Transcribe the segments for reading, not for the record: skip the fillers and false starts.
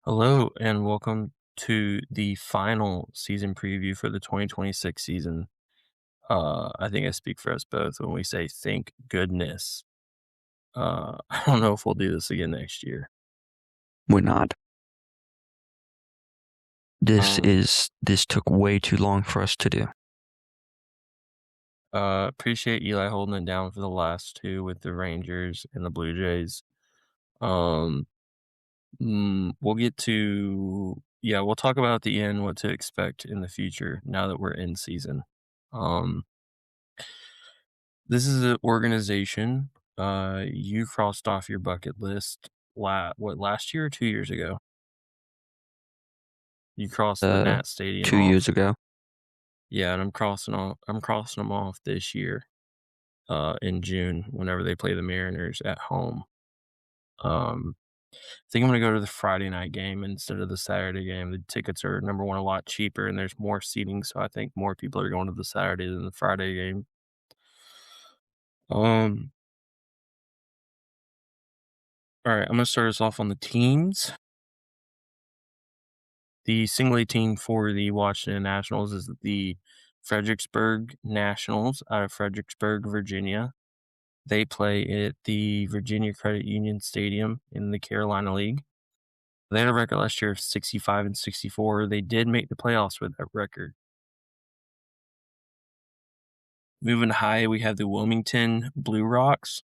Hello and welcome to the final season preview for the 2026 season. I think I speak for us both when we say thank goodness. I don't know if we'll do this again next year. We're not. Um, This took way too long for us to do. appreciate Eli holding it down for the last two with the Rangers and the Blue Jays. Um, we'll get to we'll talk about at the end what to expect in the future now that we're in season. Um, This is an organization, you crossed off your bucket list last year or 2 years ago? You crossed the Uh, Nat Stadium 2 years off. ago. Yeah, and I'm crossing them off this year, in June whenever they play the Mariners at home. I think I'm gonna go to the Friday night game instead of the Saturday game. The tickets are, number 1, a lot cheaper, and there's more seating, so I think more people are going to the Saturday than the Friday game. Um, alright, I'm gonna start us off on the teams. The single A team for the Washington Nationals is the Fredericksburg Nationals out of Fredericksburg, Virginia. They play at the Virginia Credit Union Stadium in the Carolina League. They had a record last year of 65-64. They did make the playoffs with that record. Moving high, we have the Wilmington Blue Rocks,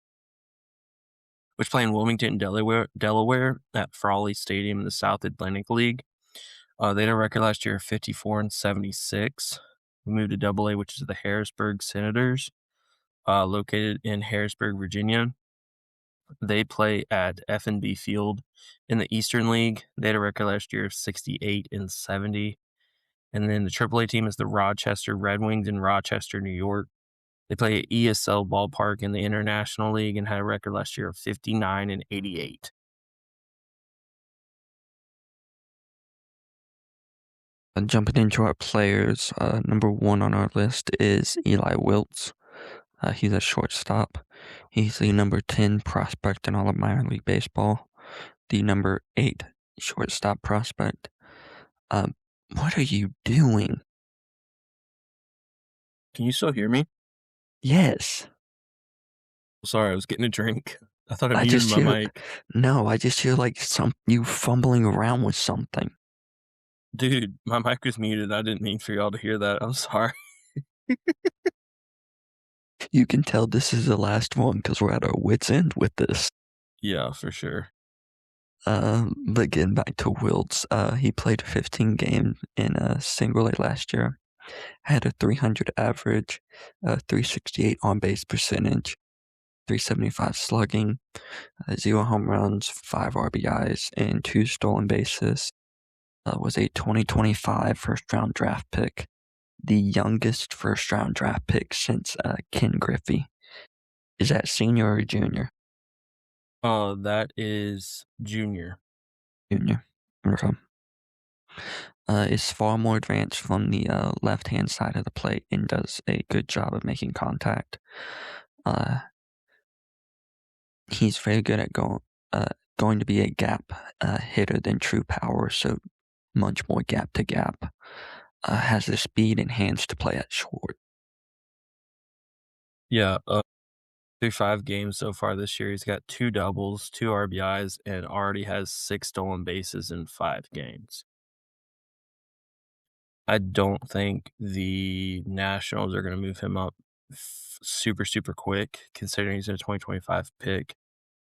which play in Wilmington, Delaware at Frawley Stadium in the South Atlantic League. They had a record last year of 54-76. We moved to Double A, which is the Harrisburg Senators, located in Harrisburg, Virginia. They play at F&B Field in the Eastern League. They had a record last year of 68-70. And then the AAA team is the Rochester Red Wings in Rochester, New York. They play at ESL Ballpark in the International League and had a record last year of 59-88. Jumping into our players, number one on our list is Eli Wiltz. He's a shortstop. He's the number 10 prospect in all of minor league baseball, the number 8 shortstop prospect. What are you doing? Can you still hear me? Yes. Sorry, I was getting a drink. I thought I I muted just my hear, mic. no, I just hear like you fumbling around with something. Dude, my mic was muted. I didn't mean for y'all to hear that. I'm sorry. You can tell this is the last one because we're at our wits' end with this. Yeah, for sure. But getting back to Wiltz, he played 15 games in a single A last year, had a 300 average, 368 on base percentage, 375 slugging, 0 home runs, 5 RBIs, and 2 stolen bases. Was a 2025 first round draft pick, the youngest first round draft pick since Ken Griffey. Is that senior or junior? That is Junior. Junior. Okay. Is far more advanced from the left-hand side of the plate and does a good job of making contact. He's very good at going to be a gap hitter than true power, so much more gap to gap. Has the speed and hands to play at short. Yeah, through 5 games so far this year, he's got 2 doubles, 2 RBIs, and already has 6 stolen bases in 5 games. I don't think the Nationals are gonna move him up super, super quick, considering he's a 2025 pick.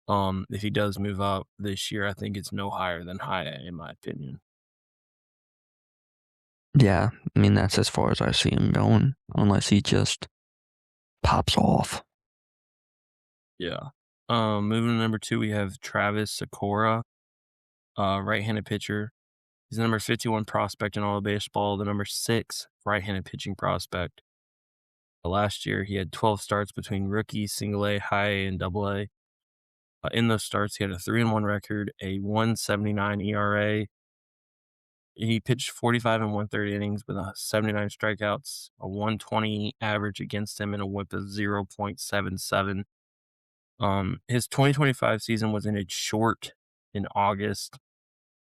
If he does move up this year, I think it's no higher than high A, in my opinion. Yeah, I mean that's as far as I see him going, unless he just pops off. Yeah. Moving to number 2, we have Travis Sakura, right-handed pitcher. He's the number 51 prospect in all of baseball, the number 6 right-handed pitching prospect. Last year, he had 12 starts between rookie, single A, high A, and double A. In those starts, he had a 3-1 record, a 1.79 ERA. He pitched 45 and 1/3 innings with 79 strikeouts, a 120 average against him, and a whip of 0.77. His 2025 season was ended short in August.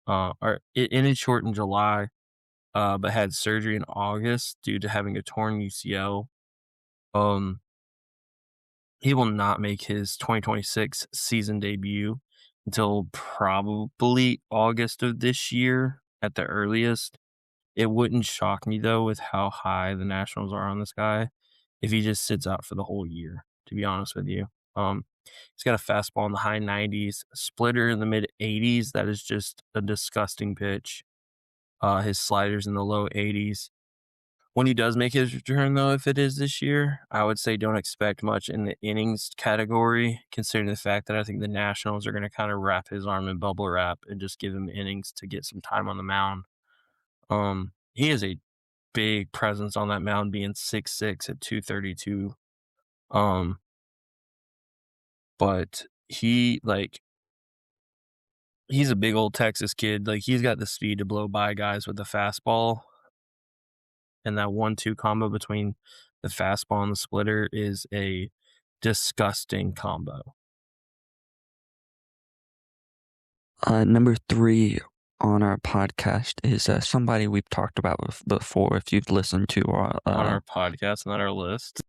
or it ended short in July, but had surgery in August due to having a torn UCL. He will not make his 2026 season debut until probably August of this year at the earliest. It wouldn't shock me, though, with how high the Nationals are on this guy if he just sits out for the whole year, to be honest with you. He's got a fastball in the high 90s, a splitter in the mid 80s. That is just a disgusting pitch. His sliders in the low 80s. When he does make his return, though, if it is this year, I would say don't expect much in the innings category, considering the fact that I think the Nationals are going to kind of wrap his arm in bubble wrap and just give him innings to get some time on the mound. He is a big presence on that mound, being 6'6" at 232. But he's a big old Texas kid. Like, he's got the speed to blow by guys with the fastball. And that 1-2 combo between the fastball and the splitter is a disgusting combo. Number 3 on our podcast is somebody we've talked about before. If you've listened to on our podcast, not our list.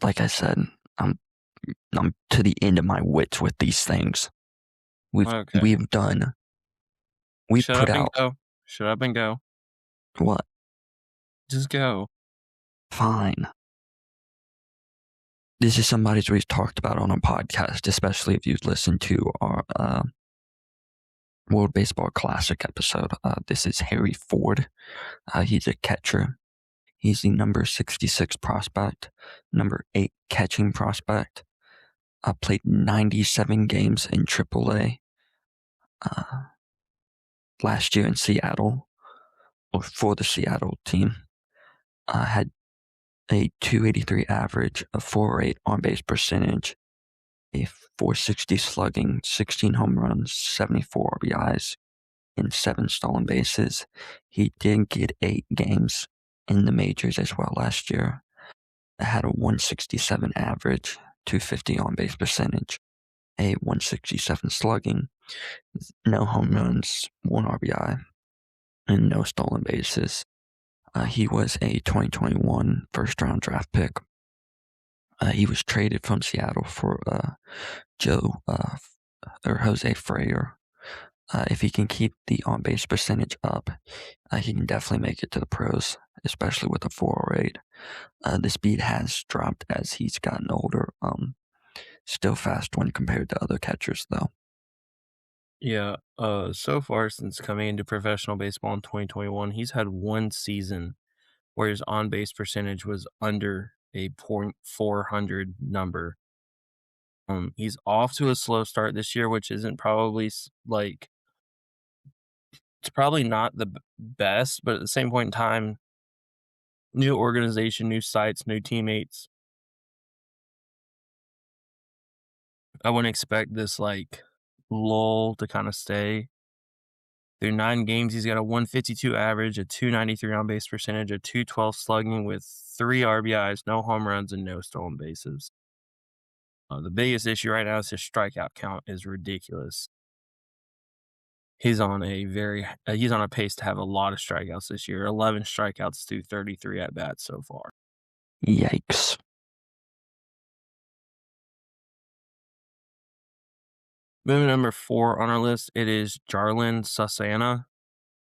Like I said, I'm to the end of my wits with these things. We've done. We put out. Shut up and go. What? Just go. Fine. This is somebody we've talked about on our podcast, especially if you've listened to our World Baseball Classic episode. This is Harry Ford. He's a catcher. He's the number 66 prospect, number 8 catching prospect. Played 97 games in AAA last year in Seattle, or for the Seattle team. Had a 283 average, a 408 on-base percentage, a 460 slugging, 16 home runs, 74 RBIs, and 7 stolen bases. He did get 8 games in the majors as well last year. Had a 167 average, 250 on-base percentage, a 167 slugging, no home runs, 1 RBI, and no stolen bases. He was a 2021 first-round draft pick. He was traded from Seattle for Jose Freyer. If he can keep the on-base percentage up, he can definitely make it to the pros, especially with a 408. The speed has dropped as he's gotten older. Still fast when compared to other catchers, though. Yeah, so far since coming into professional baseball in 2021, he's had one season where his on-base percentage was under a .400 number. He's off to a slow start this year, which isn't probably it's probably not the best, but at the same point in time, new organization, new sites, new teammates. I wouldn't expect this lull to kind of stay. Through 9 games, he's got a 152 average, a 293 on-base percentage, a 212 slugging with 3 RBIs, no home runs, and no stolen bases. The biggest issue right now is his strikeout count is ridiculous. He's on a pace to have a lot of strikeouts this year. 11 strikeouts through 33 at bats so far. Yikes. Moving number 4 on our list, it is Jarlin Susana,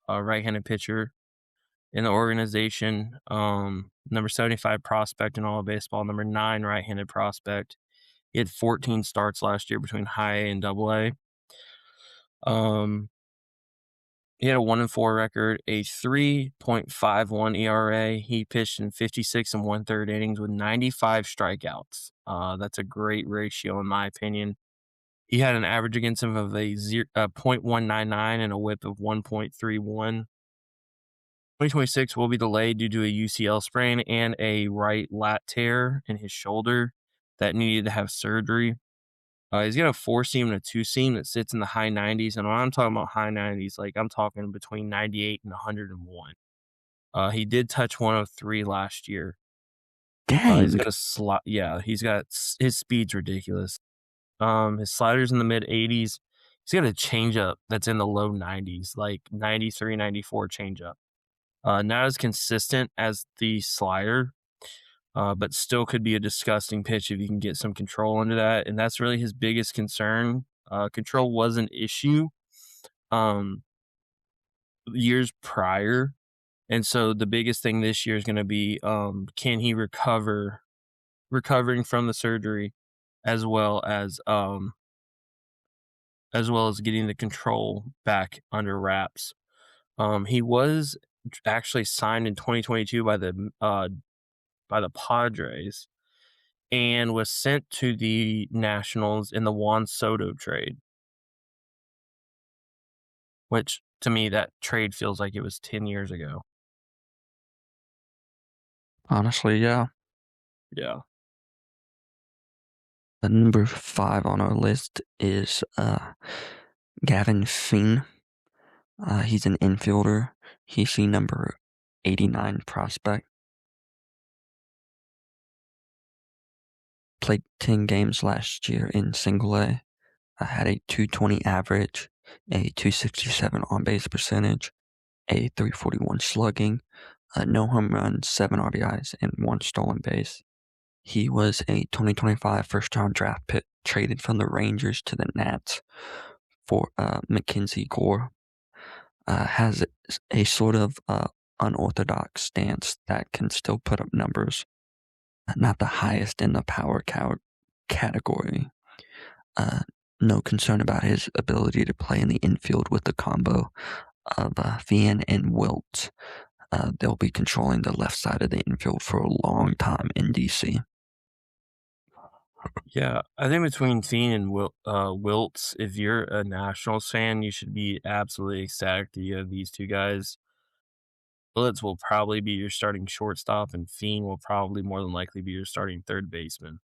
a right-handed pitcher in the organization. Number 75 prospect in all of baseball, number 9 right-handed prospect. He had 14 starts last year between high A and double A. He had a 1-4 record, a 3.51 ERA. He pitched in 56 and 1/3 innings with 95 strikeouts. That's a great ratio in my opinion. He had an average against him of a .199 and a whip of 1.31. 2026 will be delayed due to a UCL sprain and a right lat tear in his shoulder that needed to have surgery. He's got a 4-seam and a 2-seam that sits in the high 90s. And when I'm talking about high 90s, I'm talking between 98 and 101. He did touch 103 last year. Dang. He's got a slot. Yeah, his speed's ridiculous. His slider's in the mid 80s. He's got a changeup that's in the low 90s, like 93, 94 changeup. Not as consistent as the slider, but still could be a disgusting pitch if you can get some control under that. And that's really his biggest concern. Control was an issue years prior. And so the biggest thing this year is going to be can he recovering from the surgery, as well as getting the control back under wraps. He was actually signed in 2022 by the Padres and was sent to the Nationals in the Juan Soto trade, which to me that trade feels like it was 10 years ago. Honestly, yeah. Yeah. The number 5 on our list is Gavin Finn. He's an infielder. He's the number 89 prospect. Played 10 games last year in Single A. Had a 220 average, a 267 on-base percentage, a 341 slugging, no home runs, 7 RBIs, and 1 stolen base. He was a 2025 first-round draft pick traded from the Rangers to the Nats for Mackenzie Gore. Has a sort of unorthodox stance that can still put up numbers. Not the highest in the power category. No concern about his ability to play in the infield with the combo of Finn and Wilt. They'll be controlling the left side of the infield for a long time in DC. Yeah, I think between Finn and Wiltz, if you're a Nationals fan, you should be absolutely ecstatic that you have these two guys. Wiltz will probably be your starting shortstop, and Finn will probably more than likely be your starting third baseman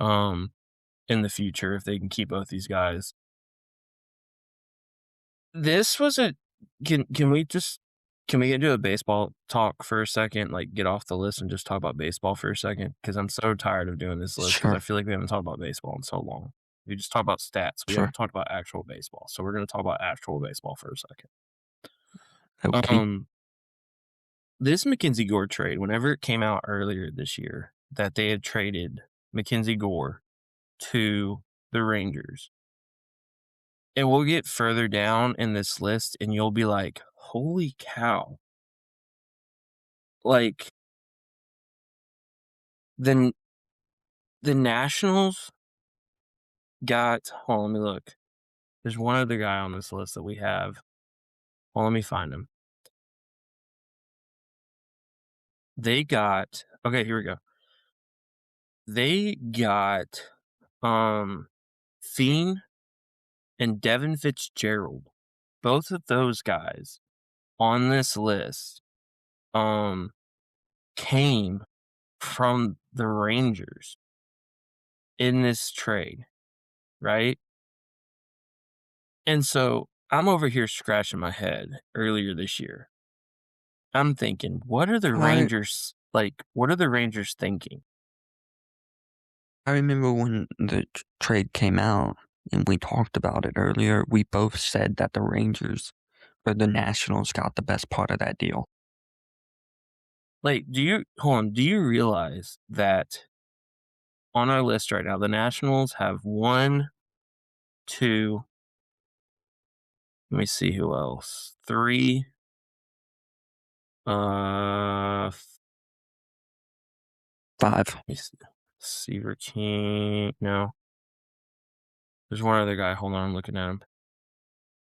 in the future if they can keep both these guys. This was can we get into a baseball talk for a second? Like, get off the list and just talk about baseball for a second? Because I'm so tired of doing this list because I feel like we haven't talked about baseball in so long. We just talk about stats. We haven't talked about actual baseball. So we're going to talk about actual baseball for a second. Okay. This Mackenzie Gore trade, whenever it came out earlier this year that they had traded Mackenzie Gore to the Rangers, and we'll get further down in this list and you'll be like, holy cow. Like, then the Nationals got, hold on, let me look. There's one other guy on this list that we have. Well, let me find him. They got, okay, here we go. They got Finn and Devin Fitzgerald. Both of those guys on this list came from the Rangers in this trade, right? And so I'm over here scratching my head earlier this year. I'm thinking, what are the Rangers thinking? I remember when the trade came out and we talked about it earlier, we both said that the Rangers or the Nationals got the best part of that deal. Like, do you realize that on our list right now, the Nationals have 1, 2, let me see who else, 3, 5. Seaver King, no. There's one other guy. Hold on, I'm looking at him.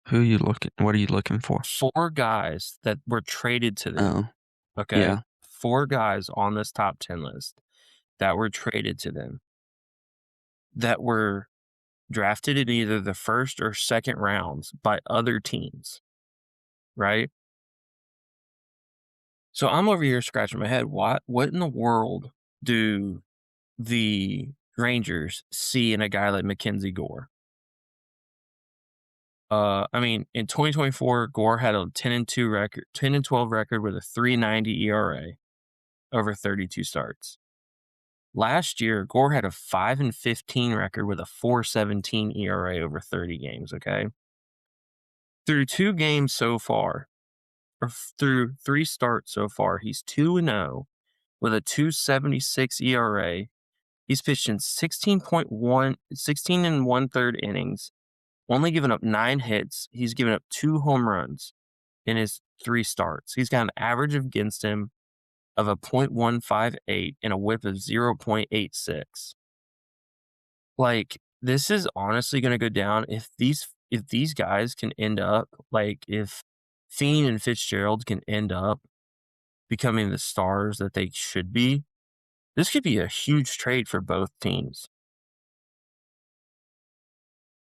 Who are you looking? What are you looking for? 4 guys that were traded to them. Oh, okay, yeah. 4 guys on this top 10 list that were traded to them that were drafted in either the first or second rounds by other teams, right? So I'm over here scratching my head. What in the world do the Rangers see in a guy like Mackenzie Gore? I mean, in 2024, Gore had a 10-2 record, 10-12 record with a 3.90 ERA over 32 starts. Last year, Gore had a 5-15 record with a 4.17 ERA over 30 games, okay? Through 2 games so far, or through 3 starts so far, he's 2-0 with a 2.76 ERA. He's pitched in 16 and 1/3 innings, only given up 9 hits. He's given up 2 home runs in his 3 starts. He's got an average against him of a .158 and a whip of 0.86. Like, this is honestly going to go down if these guys can end up, like, if Fiend and Fitzgerald can end up becoming the stars that they should be, this could be a huge trade for both teams.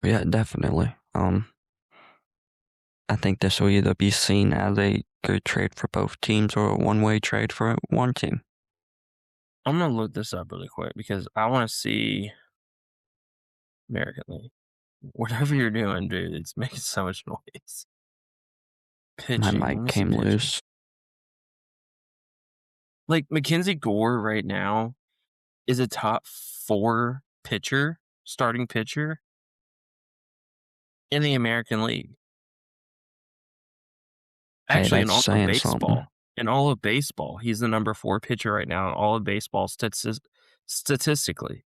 Yeah, definitely. I think this will either be seen as a good trade for both teams or a one-way trade for one team. I'm going to look this up really quick because I want to see American League. Whatever you're doing, dude, it's making so much noise. Pitching. My mic came loose. Like, Mackenzie Gore right now is a top 4 pitcher, starting pitcher in the American League. Actually, in all of baseball. In all of baseball, he's the number 4 pitcher right now in all of baseball statistically.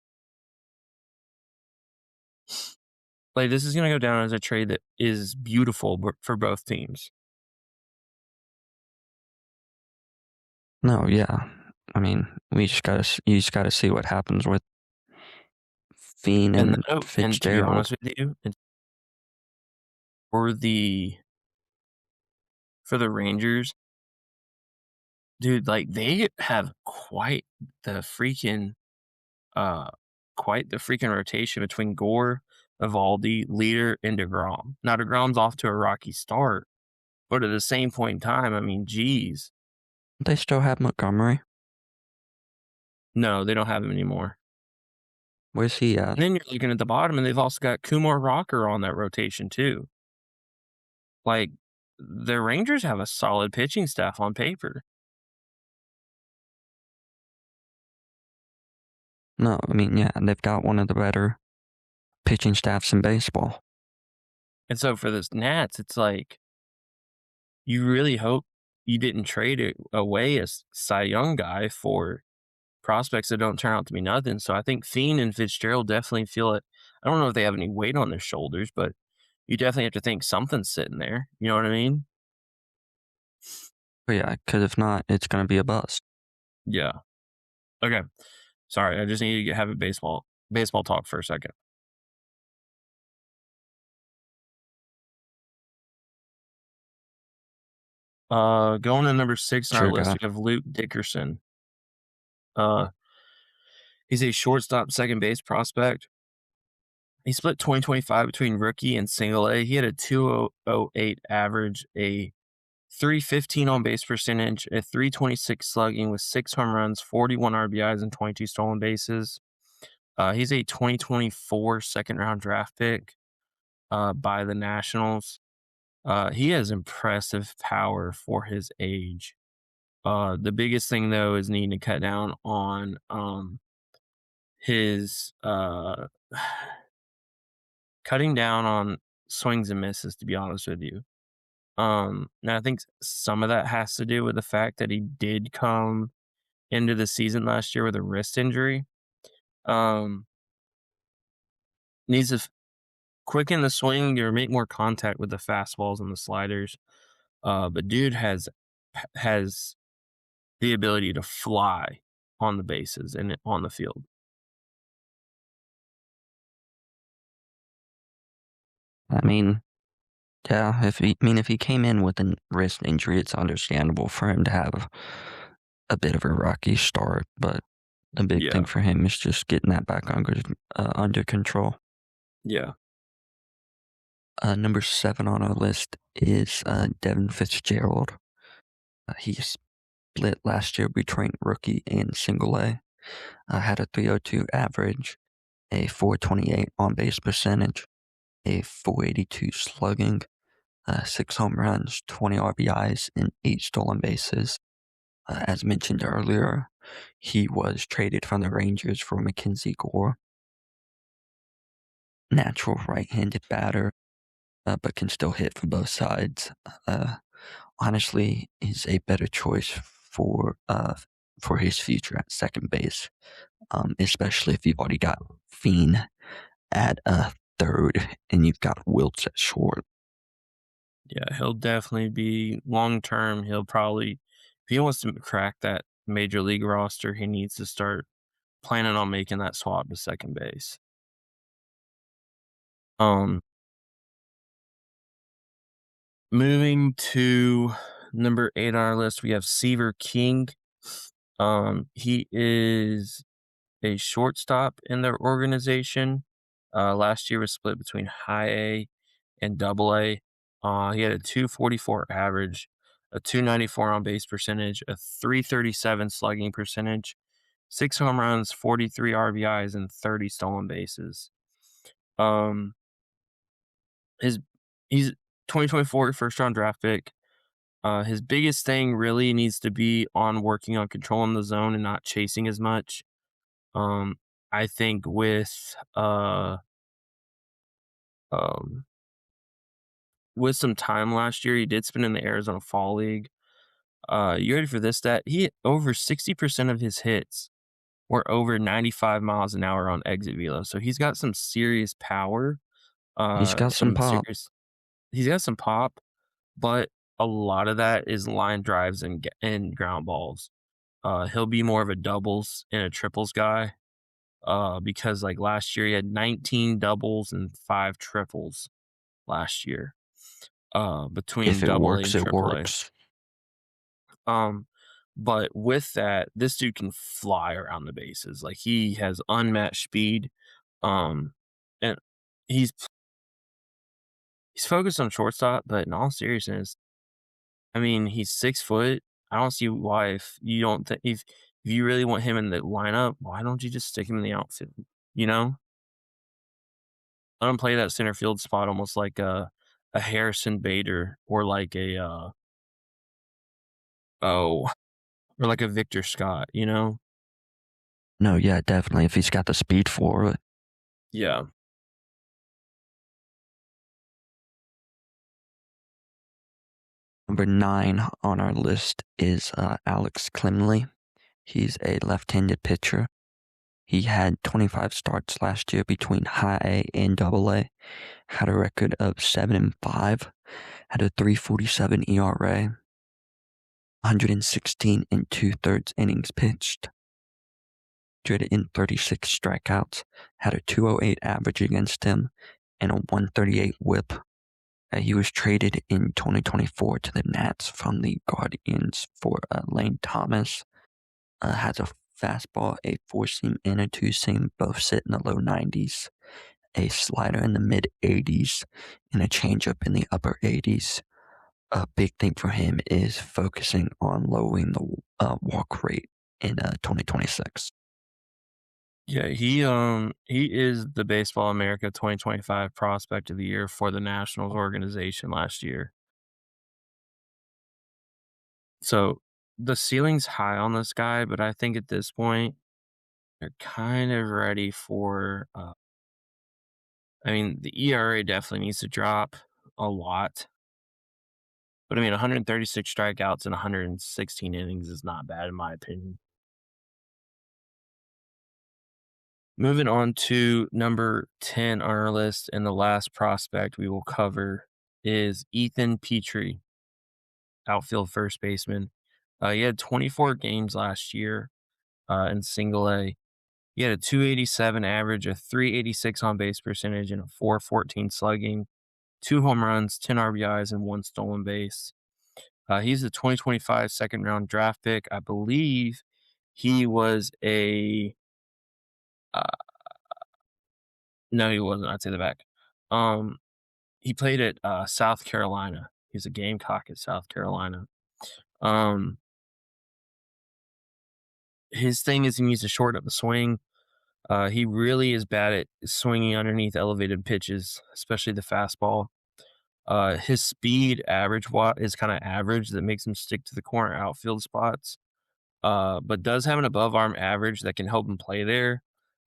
Like, this is going to go down as a trade that is beautiful for both teams. No, yeah. I mean, you just gotta see what happens with Fiend and Fitzgerald. And to be honest with you, for the Rangers, dude, like, they have quite the freaking rotation between Gore, Eovaldi, Leader, and DeGrom. Now, DeGrom's off to a rocky start, but at the same point in time, I mean, geez. They still have Montgomery? No, they don't have him anymore. Where's he at? And then you're looking at the bottom, and they've also got Kumar Rocker on that rotation, too. Like, the Rangers have a solid pitching staff on paper. No, I mean, yeah, they've got one of the better pitching staffs in baseball. And so for this Nats, it's like, you really hope you didn't trade away a Cy Young guy for prospects that don't turn out to be nothing. So I think Fiend and Fitzgerald definitely feel it. I don't know if they have any weight on their shoulders, but you definitely have to think something's sitting there. You know what I mean? But yeah, because if not, it's going to be a bust. Yeah. Okay. Sorry, I just need to have a baseball talk for a second. Going to number 6 on our list, we have Luke Dickerson. He's a shortstop, second base prospect. He split 2025 between rookie and single A. He had a 2.08 average, a 3.15 on base percentage, a 3.26 slugging with 6 home runs, 41 RBIs, and 22 stolen bases. He's a 2024 second-round draft pick by the Nationals. He has impressive power for his age. The biggest thing, though, is needing to cut down on his cutting down on swings and misses, to be honest with you. Now, I think some of that has to do with the fact that he did come into the season last year with a wrist injury. Needs to quicken the swing or make more contact with the fastballs and the sliders. But dude has the ability to fly on the bases and on the field. I mean, yeah, if he came in with a wrist injury, it's understandable for him to have a bit of a rocky start, but the big thing for him is just getting that back under control. Yeah. Number 7 on our list is Devin Fitzgerald. He split last year between rookie and single A. Had a 3.02 average, a 4.28 on base percentage, a 4.82 slugging, 6 home runs, 20 RBIs, and 8 stolen bases. As mentioned earlier, He was traded from the Rangers for Mackenzie Gore. Natural right-handed batter, but can still hit from both sides. Honestly, is a better choice for his future at second base, especially if you've already got Fiend at third and you've got Wiltz at short. Yeah, he'll definitely be long term. He'll probably, if he wants to crack that major league roster, he needs to start planning on making that swap to second base. Moving to number 8 on our list, we have Seaver King. He is a shortstop in their organization. Last year was split between high A and double A. He had a 244 average, a 294 on base percentage, a 337 slugging percentage, 6 home runs, 43 RBIs, and 30 stolen bases. He's 2024 first round draft pick. His biggest thing really needs to be on working on controlling the zone and not chasing as much. I think with some time last year, he did spend in the Arizona Fall League. You ready for this stat? He hit over 60% of his hits were over 95 miles an hour on exit velo. So he's got some serious power. He's got some pop. He's got some pop, but a lot of that is line drives and ground balls. He'll be more of a doubles and a triples guy. Because like last year he had 19 doubles and 5 triples last year. Between if it double works, A and it works. But with that, this dude can fly around the bases. Like he has unmatched speed. And he's focused on shortstop, but in all seriousness, I mean, he's 6 foot. I don't see why if you don't think if you really want him in the lineup, why don't you just stick him in the outfield? You know? Let him play that center field spot almost like a Harrison Bader or like a or like a Victor Scott, you know? No, yeah, definitely. If he's got the speed for it. Yeah. Number 9 on our list is Alex Clemley. He's a left-handed pitcher. He had 25 starts last year between high A and double A. Had a record of 7-5. Had a 3.47 ERA. 116 and 2/3 innings pitched. 136 strikeouts. Had a 208 average against him and a 138 whip. He was traded in 2024 to the Nats from the Guardians for Lane Thomas. Has a fastball, a 4-seam, and a 2-seam, both sit in the low 90s. A slider in the mid 80s and a changeup in the upper 80s. A big thing for him is focusing on lowering the walk rate in 2026. Yeah, he is the Baseball America 2025 Prospect of the Year for the Nationals organization last year. So the ceiling's high on this guy, but I think at this point they're kind of ready for. I mean, the ERA definitely needs to drop a lot, but I mean, 136 strikeouts and 116 innings is not bad in my opinion. Moving on to number 10 on our list, and the last prospect we will cover is Ethan Petrie, outfield first baseman. He had 24 games last year in single A. He had a 287 average, a 386 on base percentage, and a 414 slugging, 2 home runs, 10 RBIs, and 1 stolen base. He's a 2025 second round draft pick. I believe he was a. No, he wasn't. I'd say the back. He played at South Carolina. He's a Gamecock at South Carolina. His thing is he needs to shorten up the swing. He really is bad at swinging underneath elevated pitches, especially the fastball. His speed average watt is kind of average. That makes him stick to the corner outfield spots. but does have an above arm average that can help him play there.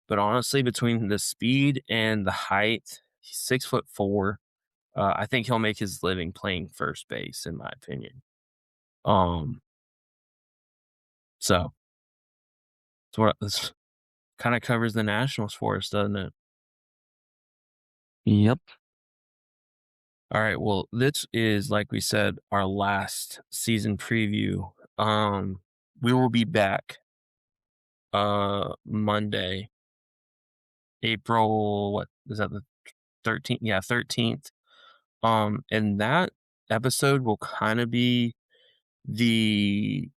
But honestly, between the speed and the height, he's 6'4". I think he'll make his living playing first base, in my opinion. Um, so it's what this kind of covers the Nationals for us, doesn't it? Yep. All right. Well, this is, like we said, our last season preview. We will be back Monday, April, what is that, the 13th? Yeah, 13th. And that episode will kind of be the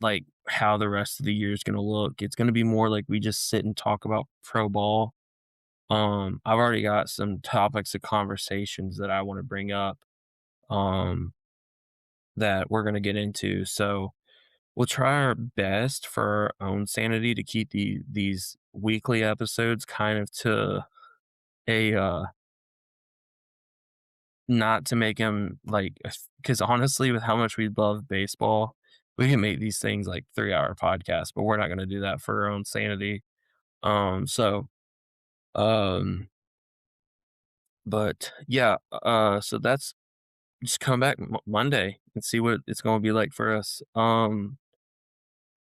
like how the rest of the year is going to look. It's going to be more like we just sit and talk about pro ball. I've already got some topics of conversations that I want to bring up that we're going to get into. So we'll try our best for our own sanity to keep these weekly episodes kind of to a not to make them like, because honestly, with how much we love baseball, we can make these things like 3-hour podcasts, but we're not going to do that for our own sanity. So, but yeah, so that's just come back Monday and see what it's going to be like for us.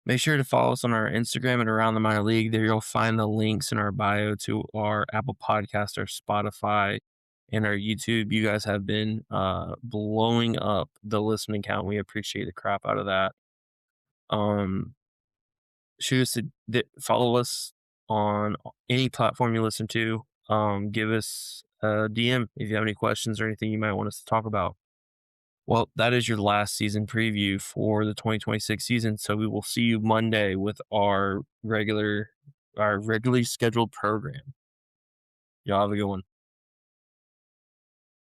Make sure to follow us on our Instagram and Around the Minor League. There you'll find the links in our bio to our Apple Podcast, our Spotify, and our YouTube. You guys have been blowing up the listening count. We appreciate the crap out of that. Shoot us follow us on any platform you listen to. Give us a DM if you have any questions or anything you might want us to talk about. Well, that is your last season preview for the 2026 season. So we will see you Monday with our regularly scheduled program. Y'all have a good one.